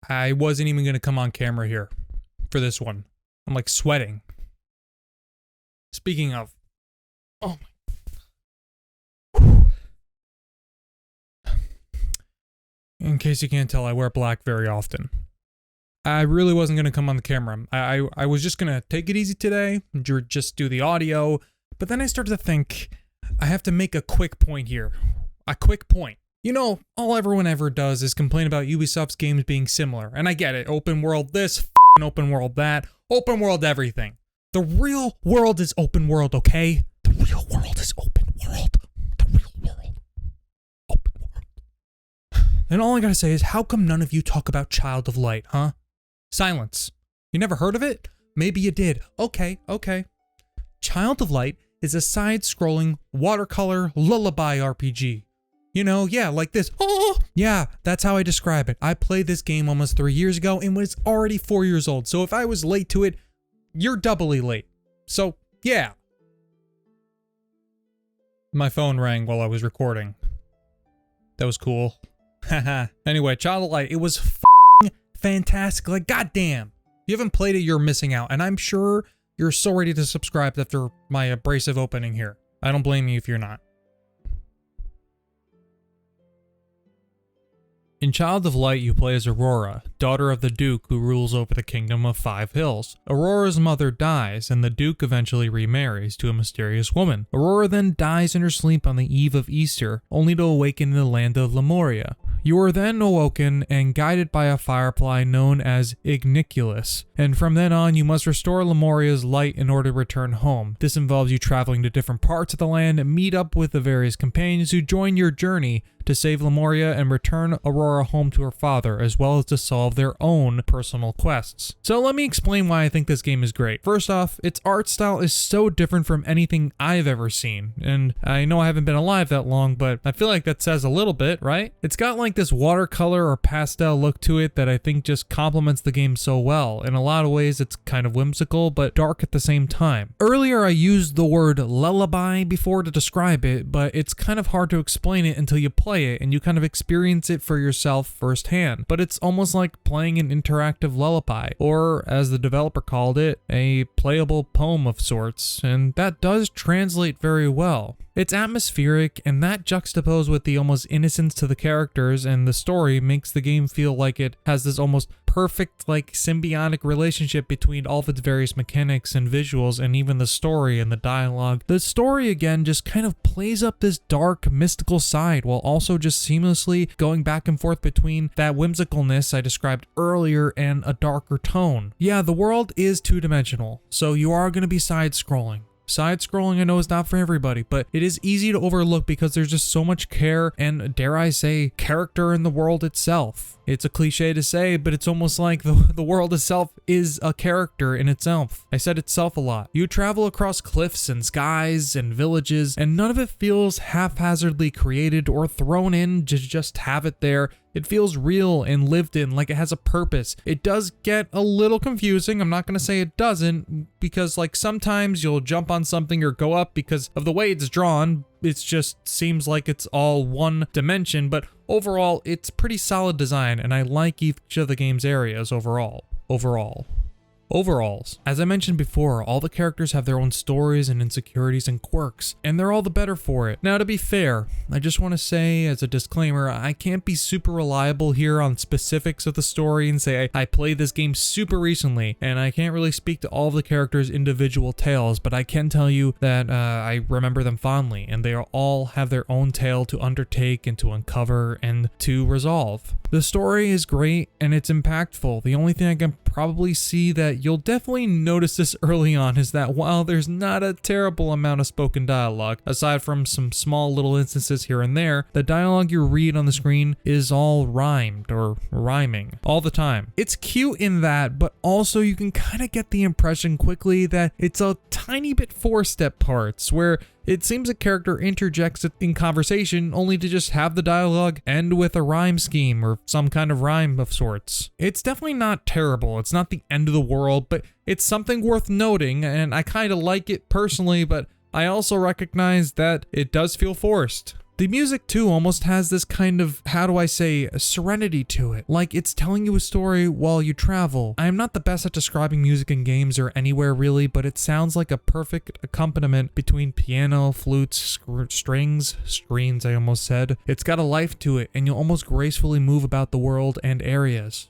I wasn't even going to come on camera here for this one. I'm like sweating. Speaking of, oh my. In case you can't tell, I wear black very often. I really wasn't going to come on the camera. I was just going to take it easy today, just do the audio, but then I started to think, I have to make a quick point here. A quick point. You know, all everyone ever does is complain about Ubisoft's games being similar, and I get it. Open world this, f***ing open world that, open world everything. The real world is open world, okay? The real world is open world. The real world. Open world. And all I gotta say is, how come none of you talk about Child of Light, huh? Silence. You never heard of it? Maybe you did. Okay. Child of Light is a side-scrolling watercolor lullaby RPG. You know, yeah, like this. Oh, yeah, that's how I describe it. I played this game almost 3 years ago and was already 4 years old. So if I was late to it, you're doubly late. So, yeah. My phone rang while I was recording. That was cool. Haha. Anyway, Child of Light, it was fantastic. Like, goddamn. If you haven't played it, you're missing out. And I'm sure you're so ready to subscribe after my abrasive opening here. I don't blame you if you're not. In Child of Light, you play as Aurora, daughter of the Duke who rules over the Kingdom of Five Hills. Aurora's mother dies, and the Duke eventually remarries to a mysterious woman. Aurora then dies in her sleep on the eve of Easter, only to awaken in the land of Lemuria. You are then awoken and guided by a firefly known as Igniculus, and from then on you must restore Lemuria's light in order to return home. This involves you traveling to different parts of the land and meet up with the various companions who join your journey to save Lemuria and return Aurora home to her father, as well as to solve their own personal quests. So let me explain why I think this game is great. First off, its art style is so different from anything I've ever seen, and I know I haven't been alive that long, but I feel like that says a little bit, right? It's got like this watercolor or pastel look to it that I think just complements the game so well. In a lot of ways, it's kind of whimsical, but dark at the same time. Earlier, I used the word lullaby before to describe it, but it's kind of hard to explain it until you play it and you kind of experience it for yourself firsthand. But it's almost like playing an interactive lullaby, or as the developer called it, a playable poem of sorts, and that does translate very well. It's atmospheric, and that juxtaposed with the almost innocence to the characters and the story makes the game feel like it has this almost perfect, like, symbiotic relationship between all of its various mechanics and visuals and even the story and the dialogue. The story, again, just kind of plays up this dark, mystical side while also just seamlessly going back and forth between that whimsicalness I described earlier and a darker tone. Yeah, the world is two-dimensional, so you are going to be side-scrolling. Side-scrolling, I know, is not for everybody, but it is easy to overlook because there's just so much care and, dare I say, character in the world itself. It's a cliche to say, but it's almost like the world itself is a character in itself. I said itself a lot. You travel across cliffs and skies and villages, and none of it feels haphazardly created or thrown in to just have it there. It feels real and lived in, like it has a purpose. It does get a little confusing. I'm not going to say it doesn't, because like sometimes you'll jump on something or go up because of the way it's drawn. It just seems like it's all one dimension, but overall, it's pretty solid design, and I like each of the game's areas overall. Overalls. As I mentioned before, all the characters have their own stories and insecurities and quirks, and they're all the better for it. Now, to be fair, I just want to say as a disclaimer, I can't be super reliable here on specifics of the story and say I played this game super recently, and I can't really speak to all of the characters' individual tales, but I can tell you that I remember them fondly, and they all have their own tale to undertake and to uncover and to resolve. The story is great and it's impactful. The only thing I can probably see that you'll definitely notice this early on is that while there's not a terrible amount of spoken dialogue, aside from some small little instances here and there, the dialogue you read on the screen is all rhymed or rhyming all the time. It's cute in that, but also you can kind of get the impression quickly that it's a tiny bit forced at parts where it seems a character interjects it in conversation only to just have the dialogue end with a rhyme scheme or some kind of rhyme of sorts. It's definitely not terrible, it's not the end of the world, but it's something worth noting, and I kind of like it personally, but I also recognize that it does feel forced. The music too almost has this kind of, how do I say, serenity to it. Like it's telling you a story while you travel. I am not the best at describing music in games or anywhere really, but it sounds like a perfect accompaniment between piano, flutes, strings, screens I almost said. It's got a life to it and you'll almost gracefully move about the world and areas.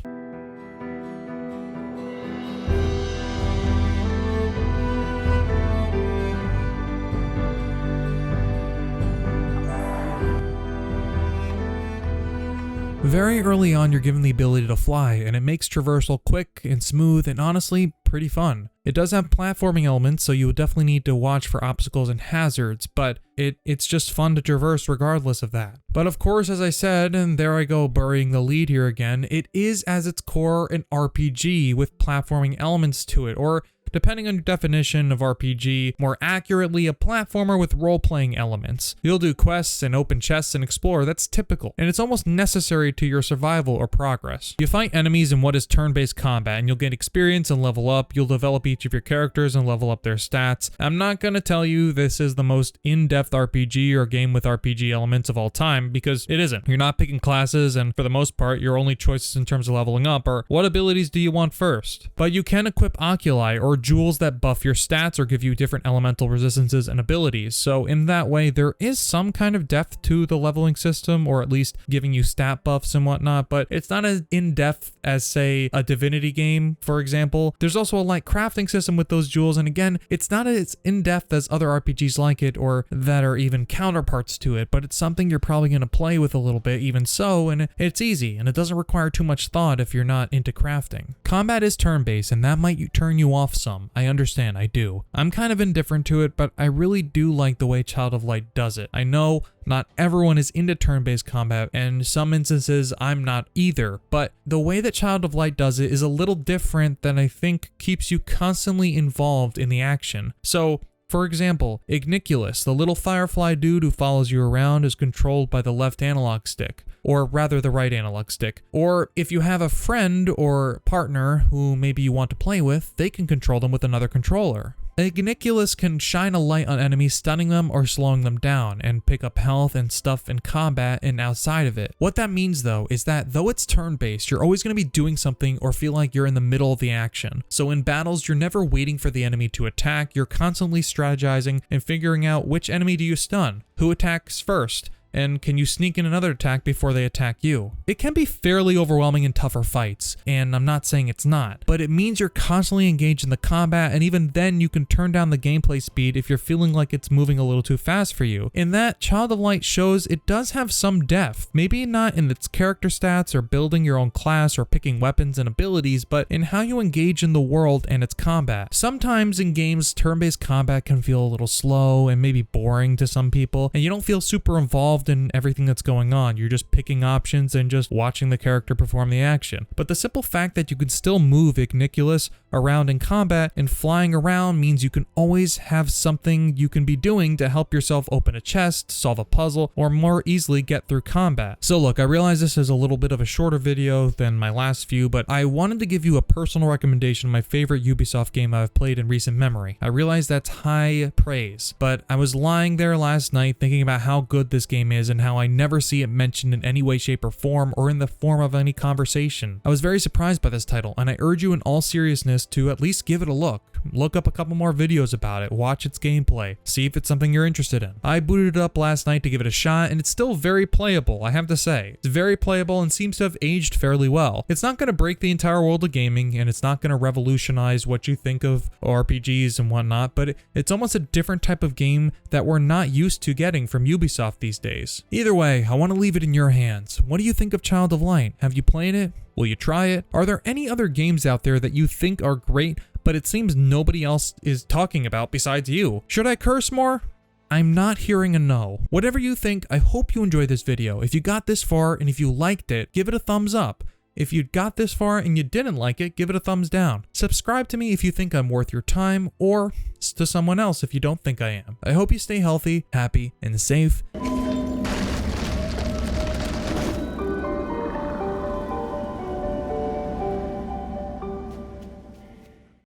Very early on, you're given the ability to fly, and it makes traversal quick and smooth and honestly pretty fun. It does have platforming elements, so you would definitely need to watch for obstacles and hazards, but it's just fun to traverse regardless of that. But of course, as I said, and there I go burying the lead here again, it is as its core an RPG with platforming elements to it, or depending on your definition of RPG, more accurately, a platformer with role-playing elements. You'll do quests and open chests and explore, that's typical, and it's almost necessary to your survival or progress. You fight enemies in what is turn-based combat, and you'll get experience and level up, you'll develop each of your characters and level up their stats. I'm not gonna tell you this is the most in-depth RPG or game with RPG elements of all time, because it isn't. You're not picking classes, and for the most part, your only choices in terms of leveling up are, what abilities do you want first? But you can equip oculi, or jewels that buff your stats or give you different elemental resistances and abilities. So in that way, there is some kind of depth to the leveling system, or at least giving you stat buffs and whatnot, but it's not as in-depth as, say, a Divinity game, for example. There's also a light crafting system with those jewels, and again, it's not as in-depth as other RPGs like it, or that are even counterparts to it, but it's something you're probably going to play with a little bit even so, and it's easy, and it doesn't require too much thought if you're not into crafting. Combat is turn-based, and that might turn you off some. I understand, I do. I'm kind of indifferent to it, but I really do like the way Child of Light does it. I know not everyone is into turn-based combat, and in some instances I'm not either, but the way that Child of Light does it is a little different than I think keeps you constantly involved in the action. So, for example, Igniculus, the little firefly dude who follows you around, is controlled by the left analog stick, or rather the right analog stick. Or if you have a friend or partner who maybe you want to play with, they can control them with another controller. Igniculus can shine a light on enemies, stunning them or slowing them down, and pick up health and stuff in combat and outside of it. What that means though is that though it's turn-based, you're always going to be doing something or feel like you're in the middle of the action. So in battles, you're never waiting for the enemy to attack, you're constantly strategizing and figuring out which enemy do you stun, who attacks first, and can you sneak in another attack before they attack you? It can be fairly overwhelming in tougher fights, and I'm not saying it's not, but it means you're constantly engaged in the combat, and even then you can turn down the gameplay speed if you're feeling like it's moving a little too fast for you. In that, Child of Light shows it does have some depth, maybe not in its character stats or building your own class or picking weapons and abilities, but in how you engage in the world and its combat. Sometimes in games, turn-based combat can feel a little slow and maybe boring to some people, and you don't feel super involved in everything that's going on. You're just picking options and just watching the character perform the action. But the simple fact that you can still move Igniculus around in combat and flying around means you can always have something you can be doing to help yourself open a chest, solve a puzzle, or more easily get through combat. So look, I realize this is a little bit of a shorter video than my last few, but I wanted to give you a personal recommendation of my favorite Ubisoft game I've played in recent memory. I realize that's high praise, but I was lying there last night thinking about how good this game is and how I never see it mentioned in any way, shape, or form, or in the form of any conversation. I was very surprised by this title, and I urge you in all seriousness to at least give it a look. Look up a couple more videos about it, watch its gameplay, see if it's something you're interested in. I booted it up last night to give it a shot, and it's still very playable, I have to say. It's very playable and seems to have aged fairly well. It's not going to break the entire world of gaming, and it's not going to revolutionize what you think of RPGs and whatnot, but it's almost a different type of game that we're not used to getting from Ubisoft these days. Either way, I want to leave it in your hands. What do you think of Child of Light? Have you played it? Will you try it? Are there any other games out there that you think are great, but it seems nobody else is talking about besides you? Should I curse more? I'm not hearing a no. Whatever you think, I hope you enjoyed this video. If you got this far and if you liked it, give it a thumbs up. If you got this far and you didn't like it, give it a thumbs down. Subscribe to me if you think I'm worth your time, or to someone else if you don't think I am. I hope you stay healthy, happy, and safe.